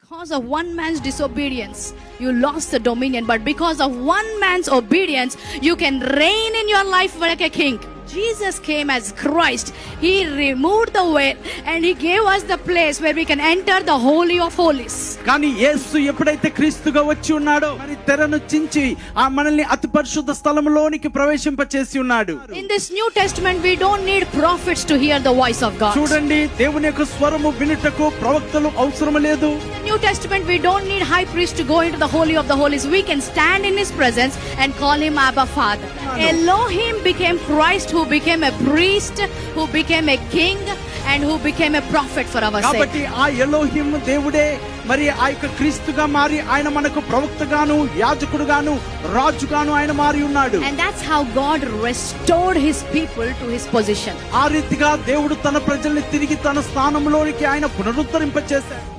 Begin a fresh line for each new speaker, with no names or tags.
Because of one man's disobedience, you lost the dominion. But because of one man's obedience, you can reign in your life like a king. Jesus came as Christ. He removed the veil and he gave us the place where we can enter the Holy of Holies.
కానీ యేసు ఎప్పుడైతే క్రీస్తుగా వచ్చి ఉన్నాడో మరి తెరను చించి ఆ మనల్ని అతి పరిశుద్ధ స్థలములోనికి ప్రవేశింపచేసి ఉన్నాడు.
In this New Testament we don't need prophets to hear the voice of God.
చూడండి, దేవుని యొక్క స్వరము వినుటకు ప్రవక్తలు అవసరం లేదు.
In the New Testament we don't need high priest to go into the Holy of the Holies. We can stand in his presence and call him Abba Father. Elohim became Christ, who became a priest, who became a king, and who became a prophet for our sake.
కాబట్టి ఆ ఎలోహిం దేవుడే మరి ఆ యొక్క క్రీస్తుగా మారి ఆయన మనకు ప్రవక్తగాను యాజకుడుగాను రాజుగాను ఆయన మారి ఉన్నాడు.
And that's how God restored his people to his position.
ఆ రీతిగా దేవుడు తన ప్రజల్ని తిరిగి తన స్థానంలోనికి ఆయన పునరుద్ధరింపచేశాడు.